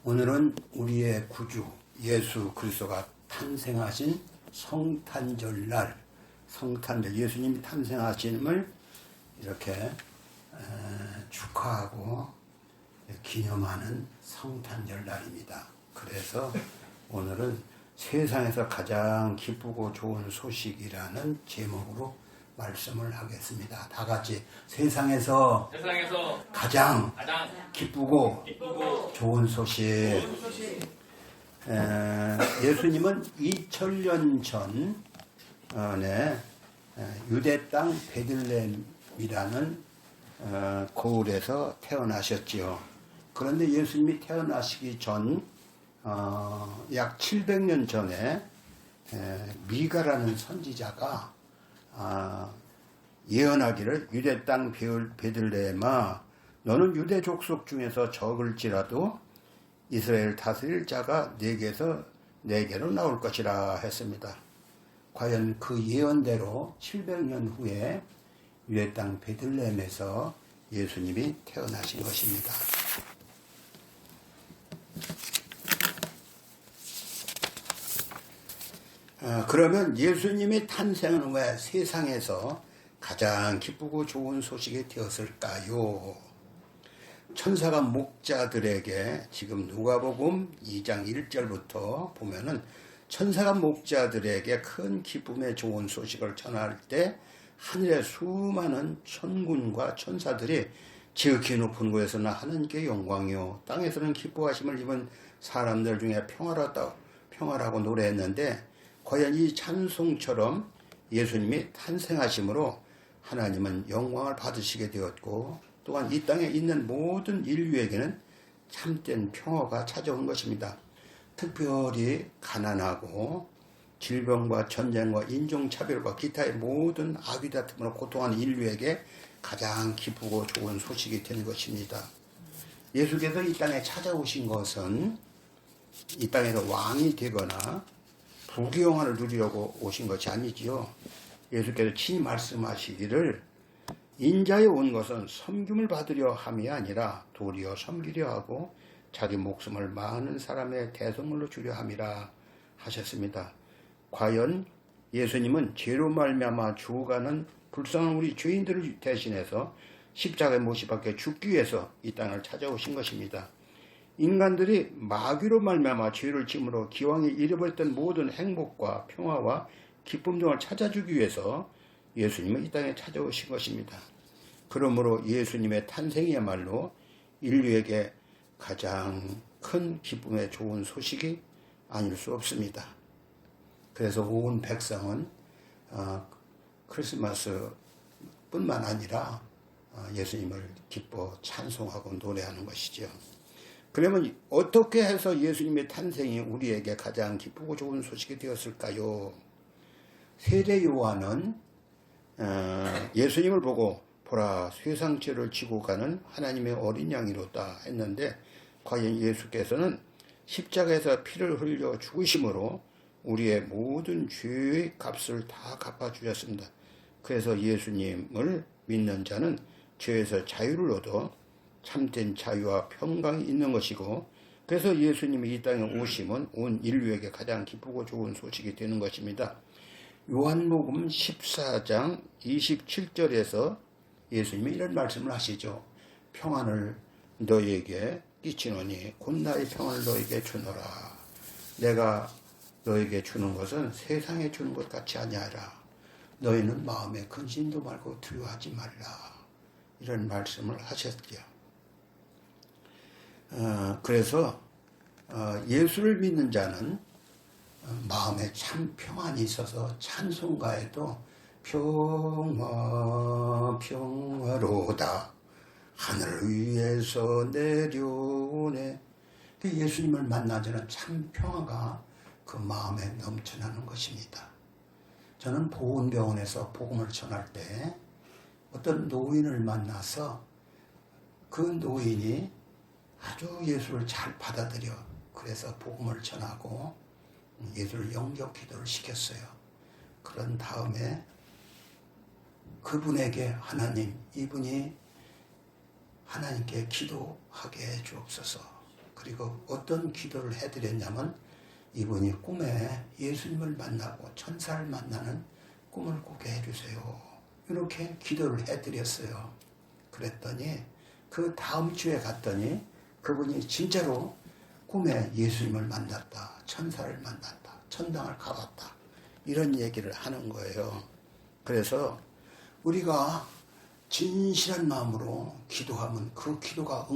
오늘은 우리의 구주 예수 그리스도가 탄생하신 성탄절날, 성탄절 예수님이 탄생하심을 이렇게 축하하고 기념하는 성탄절날입니다. 그래서 오늘은 세상에서 가장 기쁘고 좋은 소식이라는 제목으로 말씀을 하겠습니다. 다 같이 세상에서 가장 기쁘고 좋은 소식. 예수님은 2000년 전에 유대 땅 베들레헴이라는 고을에서 태어나셨지요. 그런데 예수님이 태어나시기 전 약 700년 전에 미가라는 선지자가 예언하기를 유대 땅 베들레헴아 너는 유대 족속 중에서 적을지라도 이스라엘 다스릴 자가 내게로 나올 것이라 했습니다. 과연 그 예언대로 700년 후에 유대 땅 베들레헴에서 예수님이 태어나신 것입니다. 그러면 예수님의 탄생은 왜 세상에서 가장 기쁘고 좋은 소식이 되었을까요? 천사가 목자들에게 지금 누가복음 2장 1절부터 보면은 천사가 목자들에게 큰 기쁨의 좋은 소식을 전할 때 하늘의 수많은 천군과 천사들이 지극히 높은 곳에서는 하나님께 영광이요 땅에서는 기뻐하심을 입은 사람들 중에 평화라고 노래했는데 과연 이 찬송처럼 예수님이 탄생하심으로 하나님은 영광을 받으시게 되었고 또한 이 땅에 있는 모든 인류에게는 참된 평화가 찾아온 것입니다. 특별히 가난하고 질병과 전쟁과 인종차별과 기타의 모든 악의 다툼으로 고통하는 인류에게 가장 기쁘고 좋은 소식이 되는 것입니다. 예수께서 이 땅에 찾아오신 것은 이 땅에서 왕이 되거나 부귀영화를 누리려고 오신 것이 아니지요. 예수께서 친히 말씀하시기를 인자에 온 것은 섬김을 받으려 함이 아니라 도리어 섬기려 하고 자기 목숨을 많은 사람의 대성물로 주려 함이라 하셨습니다. 과연 예수님은 죄로 말미암아 죽어가는 불쌍한 우리 죄인들을 대신해서 십자가에 못 박혀 죽기 위해서 이 땅을 찾아오신 것입니다. 인간들이 마귀로 말미암아 죄를 지음으로 기왕에 잃어버렸던 모든 행복과 평화와 기쁨 등을 찾아주기 위해서 예수님은 이 땅에 찾아오신 것입니다. 그러므로 예수님의 탄생이야말로 인류에게 가장 큰 기쁨의 좋은 소식이 아닐 수 없습니다. 그래서 온 백성은 크리스마스뿐만 아니라 예수님을 기뻐 찬송하고 노래하는 것이죠. 그러면 어떻게 해서 예수님의 탄생이 우리에게 가장 기쁘고 좋은 소식이 되었을까요? 세례 요한은 예수님을 보고 보라 세상 죄를 지고 가는 하나님의 어린 양이로다 했는데 과연 예수께서는 십자가에서 피를 흘려 죽으심으로 우리의 모든 죄의 값을 다 갚아주셨습니다. 그래서 예수님을 믿는 자는 죄에서 자유를 얻어 참된 자유와 평강이 있는 것이고 그래서 예수님이 이 땅에 오심은 온 인류에게 가장 기쁘고 좋은 소식이 되는 것입니다. 요한복음 14장 27절에서 예수님이 이런 말씀을 하시죠. 평안을 너희에게 끼치노니 곧 나의 평안을 너희에게 주노라. 내가 너희에게 주는 것은 세상에 주는 것 같이 아니하라. 너희는 마음에 근심도 말고 두려워하지 말라. 이런 말씀을 하셨죠. 그래서 예수를 믿는 자는 마음에 참 평안이 있어서 찬송가에도 평화로다 하늘 위에서 내려오네. 예수님을 만난 자는 참 평화가 그 마음에 넘쳐나는 것입니다. 저는 보건병원에서 복음을 전할 때 어떤 노인을 만나서 그 노인이 아주 예수를 잘 받아들여 그래서 복음을 전하고 예수를 영접 기도를 시켰어요. 그런 다음에 그분에게 하나님, 이분이 하나님께 기도하게 해 주옵소서. 그리고 어떤 기도를 해드렸냐면 이분이 꿈에 예수님을 만나고 천사를 만나는 꿈을 꾸게 해주세요. 이렇게 기도를 해드렸어요. 그랬더니 그 다음 주에 갔더니 그분이 진짜로 꿈에 예수님을 만났다. 천사를 만났다. 천당을 가봤다. 이런 얘기를 하는 거예요. 그래서 우리가 진실한 마음으로 기도하면 그 기도가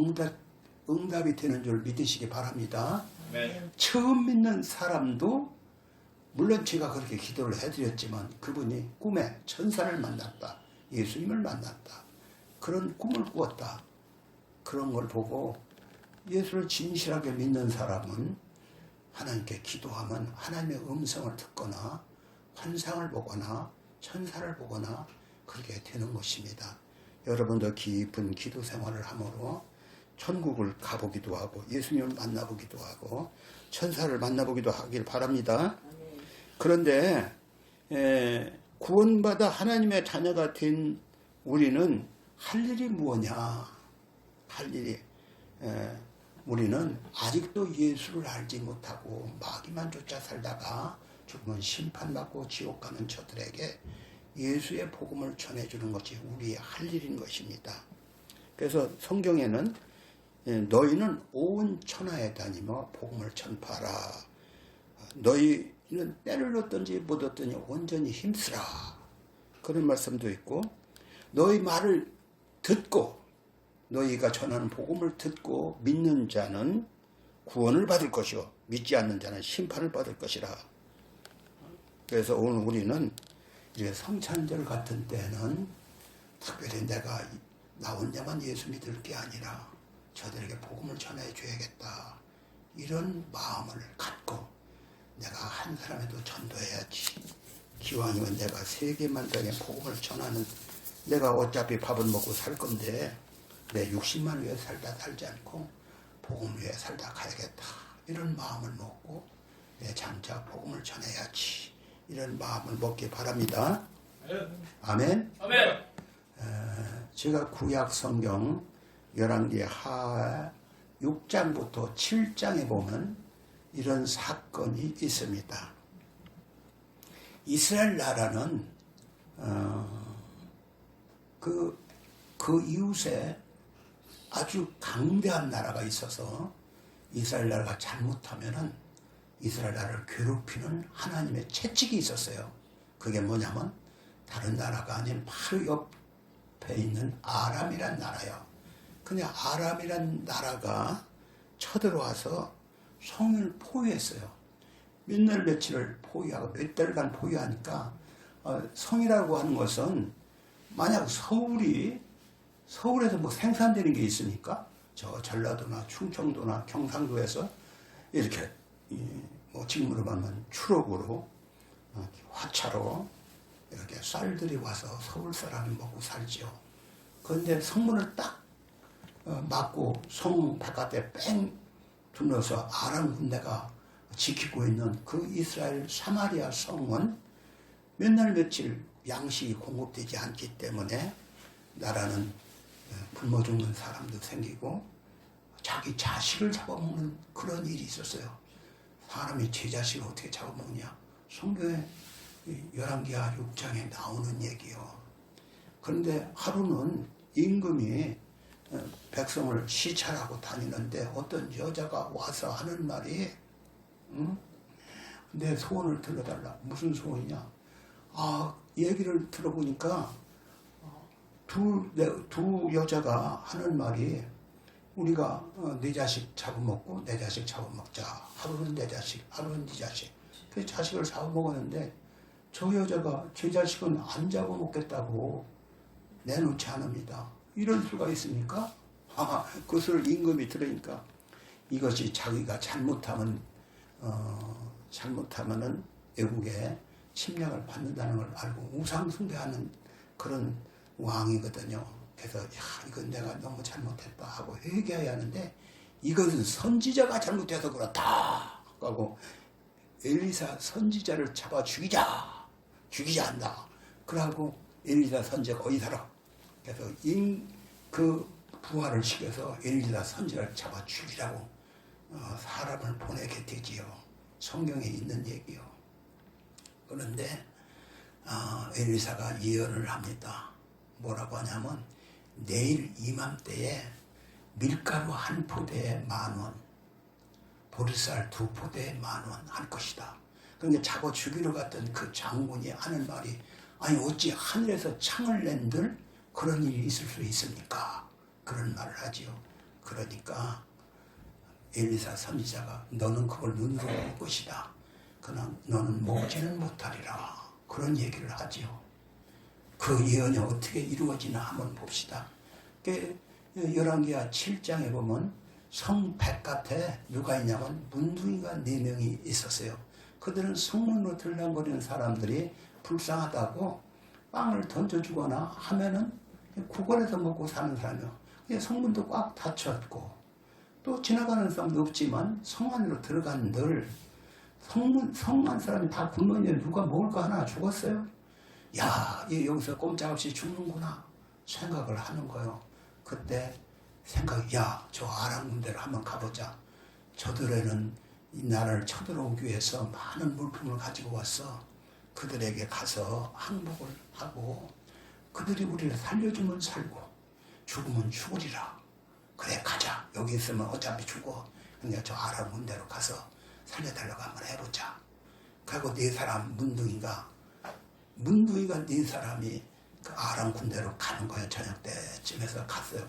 응답이 되는 줄 믿으시기 바랍니다. 네. 처음 믿는 사람도 물론 제가 그렇게 기도를 해드렸지만 그분이 꿈에 천사를 만났다. 예수님을 만났다. 그런 꿈을 꾸었다. 그런 걸 보고 예수를 진실하게 믿는 사람은 하나님께 기도하면 하나님의 음성을 듣거나 환상을 보거나 천사를 보거나 그렇게 되는 것입니다. 여러분도 깊은 기도 생활을 함으로 천국을 가보기도 하고 예수님을 만나보기도 하고 천사를 만나보기도 하길 바랍니다. 그런데 구원받아 하나님의 자녀가 된 우리는 할 일이 무엇냐? 할 일이 우리는 아직도 예수를 알지 못하고 마귀만 쫓아 살다가 죽으면 심판받고 지옥 가는 저들에게 예수의 복음을 전해주는 것이 우리의 할 일인 것입니다. 그래서 성경에는 너희는 온 천하에 다니며 복음을 전파하라. 너희는 때를 얻든지 못 얻든지 온전히 힘쓰라. 그런 말씀도 있고 너희 말을 듣고 너희가 전하는 복음을 듣고 믿는 자는 구원을 받을 것이요 믿지 않는 자는 심판을 받을 것이라. 그래서 오늘 우리는 이제 성찬절 같은 때는 특별히 내가 나 혼자만 예수 믿을 게 아니라 저들에게 복음을 전해줘야겠다. 이런 마음을 갖고 내가 한 사람에도 전도해야지. 기왕이면 내가 세계만 땅에 복음을 전하는 내가 어차피 밥은 먹고 살 건데 내 60만 위해 살지 않고 복음 위에 살다 가야겠다. 이런 마음을 먹고 내 장차 복음을 전해야지. 이런 마음을 먹기 바랍니다. 아멘. 아멘. 제가 구약 성경 열왕기 하 6장부터 7장에 보면 이런 사건이 있습니다. 이스라엘 나라는 그 이웃에 아주 강대한 나라가 있어서 이스라엘 나라가 잘못하면은 이스라엘 나라를 괴롭히는 하나님의 채찍이 있었어요. 그게 뭐냐면 다른 나라가 아닌 바로 옆에 있는 아람이란 나라예요. 근데 아람이란 나라가 쳐들어와서 성을 포위했어요. 몇 날 며칠을 포위하고 몇 달간 포위하니까 성이라고 하는 것은 만약 서울에서 뭐 생산되는 게 있으니까 저 전라도나 충청도나 경상도에서 이렇게 뭐 지금으로 말하면 추록으로 화차로 이렇게 쌀들이 와서 서울 사람이 먹고 살죠. 그런데 성문을 딱 막고 성 바깥에 뺑 둘러서 아람 군대가 지키고 있는 그 이스라엘 사마리아 성은 몇 날 며칠 양식이 공급되지 않기 때문에 나라는 굶어 죽는 사람도 생기고 자기 자식을 잡아먹는 그런 일이 있었어요. 사람이 제 자식을 어떻게 잡아먹냐? 성경에 열왕기하 6장에 나오는 얘기요. 그런데 하루는 임금이 백성을 시찰하고 다니는데 어떤 여자가 와서 하는 말이 내 소원을 들려달라. 무슨 소원이냐? 얘기를 들어보니까 두 여자가 하는 말이 우리가 네 자식 잡아먹고 내 자식 잡아먹자. 하루는 내 자식, 하루는 네 자식. 그 자식을 잡아먹었는데 저 여자가 제 자식은 안 잡아먹겠다고 내놓지 않습니다. 이럴 수가 있습니까? 그것을 임금이 들으니까 이것이 자기가 잘못하면은 외국에 침략을 받는다는 걸 알고 우상 숭배하는 그런 왕이거든요. 그래서 이건 내가 너무 잘못했다 하고 회개해야 하는데 이것은 선지자가 잘못해서 그렇다 하고 엘리사 선지자를 잡아 죽이자 한다. 그러고 엘리사 선지자가 어디 살아? 그래서 그 부하를 시켜서 엘리사 선지자를 잡아 죽이라고 사람을 보내게 되지요. 성경에 있는 얘기요. 그런데 엘리사가 예언을 합니다. 뭐라고 하냐면 내일 이맘때에 밀가루 한 포대에 10,000원, 보리쌀 2포대에 10,000원 할 것이다. 그러니까 자고 죽이러 갔던 그 장군이 하는 말이 아니 어찌 하늘에서 창을 낸들 그런 일이 있을 수 있습니까? 그런 말을 하지요. 그러니까 엘리사 선지자가 너는 그걸 눈으로 볼 것이다. 그러나 너는 먹지는 못하리라. 그런 얘기를 하지요. 그 예언이 어떻게 이루어지나 한번 봅시다. 열왕기하 7장에 보면 성 바깥에 누가 있냐면 문둥이가 4명이 있었어요. 그들은 성문으로 들락거리는 사람들이 불쌍하다고 빵을 던져주거나 하면은 구걸해서 먹고 사는 사람이요. 성문도 꽉 닫혔고 또 지나가는 사람도 없지만 성 안으로 들어간들 성만 사람이 다 굶었는데 누가 먹을 거 하나 죽었어요? 야, 얘 여기서 꼼짝없이 죽는구나 생각을 하는 거예요. 그때 야, 저 아람 군대를 한번 가보자. 저들에는 이 나라를 쳐들어오기 위해서 많은 물품을 가지고 왔어. 그들에게 가서 항복을 하고 그들이 우리를 살려주면 살고 죽으면 죽으리라. 그래 가자. 여기 있으면 어차피 죽어. 그러니까 저 아람 군대로 가서 살려달라고 한번 해보자. 그리고 4사람 문둥이가 4사람이 그 아람 군대로 가는 거예요. 저녁 때쯤에서 갔어요.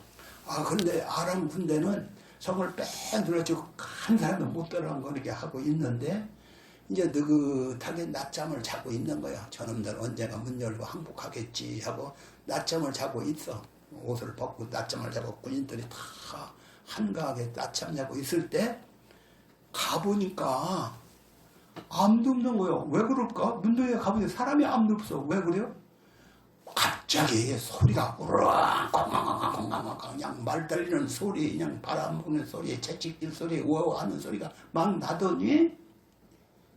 그런데 아람 군대는 성을 뺑 둘러치고 한 사람도 못 들어간 거 이렇게 하고 있는데 이제 느긋하게 낮잠을 자고 있는 거야. 저놈들 언젠가 문 열고 항복하겠지 하고 낮잠을 자고 있어. 옷을 벗고 낮잠을 자고 군인들이 다 한가하게 낮잠 자고 있을 때 가보니까 아무도 없는 거예요. 왜 그럴까? 문둥이가 가보니 사람이 아무도 없어. 왜 그래요? 갑자기 소리가 우르르 콩콩콩콩콩콩 그냥 말 달리는 소리, 그냥 바람 부는 소리, 채찍질 소리, 우와 하는 소리가 막 나더니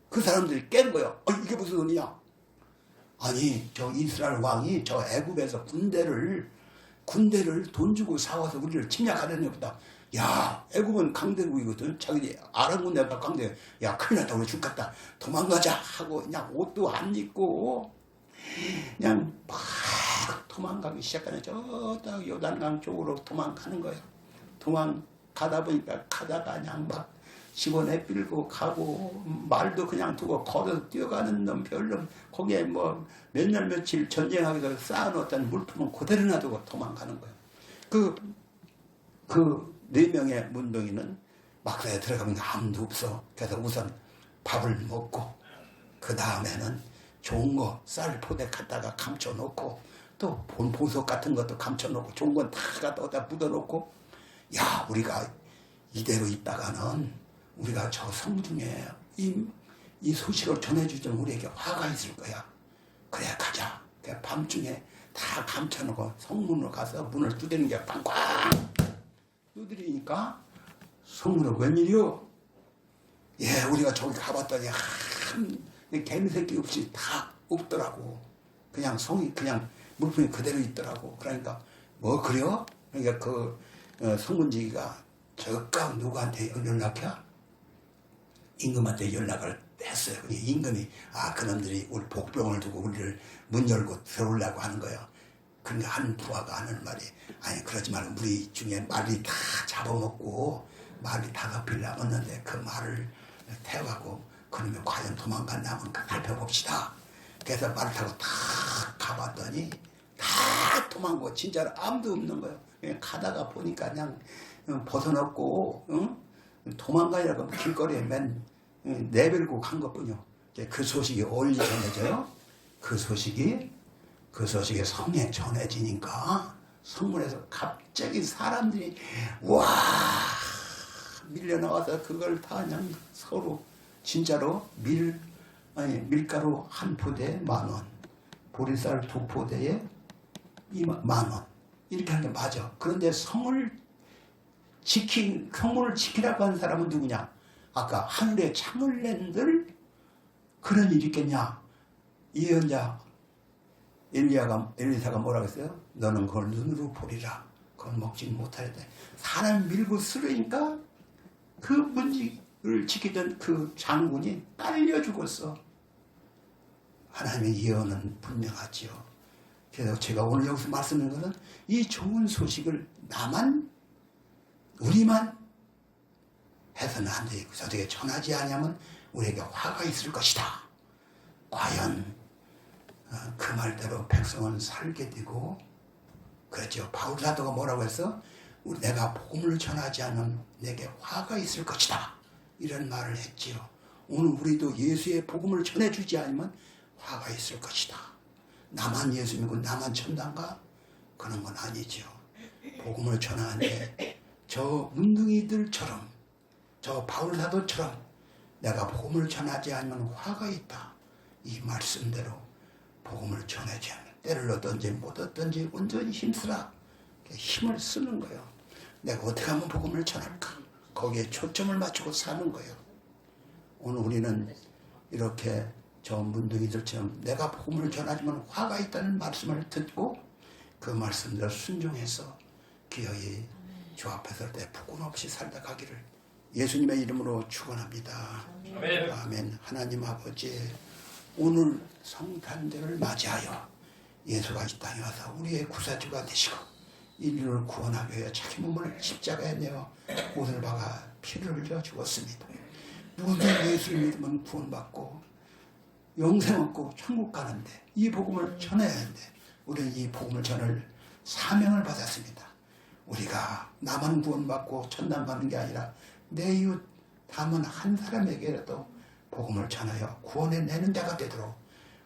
그 사람들이 깬 거예요. 이게 무슨 소리냐? 아니 저 이스라엘 왕이 저 애굽에서 군대를 돈 주고 사와서 우리를 침략하려는 보다. 야, 애굽은 강대국이거든. 자기들이 아람 군대가 강대. 야, 큰일 났다. 우리 죽겠다. 도망가자 하고 그냥 옷도 안 입고 그냥 막 도망가기 시작하네. 저딱 요단강 쪽으로 도망가는 거예요. 도망가다 보니까 가다가 그냥 막 집어내 빌고 가고 말도 그냥 두고 걸어서 뛰어가는 놈 별놈 거기에 뭐 몇 날 며칠 전쟁하기 위해서 쌓아놓았던 물품은 그대로 놔두고 도망가는 거예요. 그 4명의 문둥이는 막사에 들어가면 아무도 없어. 그래서 우선 밥을 먹고 그 다음에는 좋은 거 쌀 포대 갖다가 감춰놓고 또 보석 같은 것도 감춰놓고 좋은 건 다 갖다 묻어놓고 야, 우리가 이대로 있다가는 우리가 저 성중에 이 소식을 전해주자면 우리에게 화가 있을 거야. 그래 가자. 밤중에 다 감춰놓고 성문으로 가서 문을 두드리는 게 빵꽝 두드리니까 성문은 웬일이요? 예, 우리가 저기 가봤더니 한 개미새끼 없이 다 없더라고. 그냥 성이 그냥 물품이 그대로 있더라고. 그러니까 뭐 그래요? 그러니까 그 성문지기가 저까 누구한테 연락해? 임금한테 연락을 했어요. 임금이 그놈들이 우리 복병을 두고 우리를 문 열고 들어오려고 하는 거예요. 그러니까 한 부하가 하는 말이 아니 그러지 말고 우리 중에 말이 다 잡아먹고 말이 다급히 남았는데 그 말을 태워가고 그놈이 과연 도망갔나 한번 살펴봅시다. 그래서 말을 타고 다 가봤더니 다 도망고 진짜로 아무도 없는 거예요. 그냥 가다가 보니까 그냥 벗어놓고 도망가려고 길거리에 내밀고 간 것뿐이요. 그 소식이 어디 전해져요? 그 소식이 성에 전해지니까 성문에서 갑자기 사람들이 와 밀려나와서 그걸 다 그냥 서로 진짜로 밀가루 한 포대에 10,000원, 보리쌀 2포대에 10,000원 이렇게 하는 게 맞아. 그런데 성문을 지키라고 하는 사람은 누구냐? 아까 하늘에 창을 낸들 그런 일이 있겠냐? 예언자 엘리사가 뭐라고 했어요? 너는 그걸 눈으로 보리라. 그건 먹지 못하리다. 사람 밀고 쓰러니까 그 문지를 지키던 그 장군이 딸려 죽었어. 하나님의 예언은 분명하지요. 그래서 제가 오늘 여기서 말씀드린 것은 이 좋은 소식을 우리만 해서는 안 되고 저에게 전하지 않으면 우리에게 화가 있을 것이다. 과연 그 말대로 백성은 살게 되고, 그렇죠. 바울 사도가 뭐라고 했어? 내가 복음을 전하지 않으면 내게 화가 있을 것이다. 이런 말을 했지요. 오늘 우리도 예수의 복음을 전해주지 않으면 화가 있을 것이다. 나만 예수 믿고 나만 천당가? 그런 건 아니죠. 복음을 전하는데 저 문둥이들처럼, 저 바울 사도처럼 내가 복음을 전하지 않으면 화가 있다. 이 말씀대로 복음을 전하지 않으면 때를 얻든지 못 얻든지 온전히 힘쓰라. 힘을 쓰는 거예요. 내가 어떻게 하면 복음을 전할까? 거기에 초점을 맞추고 사는 거예요. 오늘 우리는 이렇게 저 문둥이들처럼 내가 복음을 전하지만 화가 있다는 말씀을 듣고 그 말씀대로 순종해서 기어이 주 앞에 설 때 부끄럼 없이 살다 가기를 예수님의 이름으로 축원합니다. 아멘. 아멘. 하나님 아버지, 오늘 성탄절을 맞이하여 예수가 이 땅에 와서 우리의 구세주가 되시고 인류를 구원하기 위해 자기 몸을 십자가에 내어 옷을 박아 피를 흘려 죽었습니다. 누구든 예수를 믿으면 구원받고 영생 얻고 천국 가는데 이 복음을 전해야 하는데 우리는 이 복음을 전할 사명을 받았습니다. 우리가 나만 구원받고 천당 가는 게 아니라 내 이웃 다만 한 사람에게라도 복음을 전하여 구원해내는 자가 되도록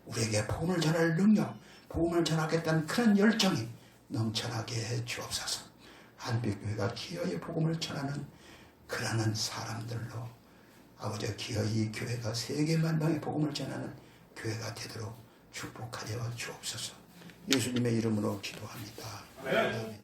우리에게 복음을 전할 능력, 복음을 전하겠다는 그런 열정이 넘쳐나게 해 주옵소서. 한빛교회가 기어이 복음을 전하는 그러한 사람들로 아버지 기어이 교회가 세계만 명의 복음을 전하는 교회가 되도록 축복하여 주옵소서. 예수님의 이름으로 기도합니다. 아멘.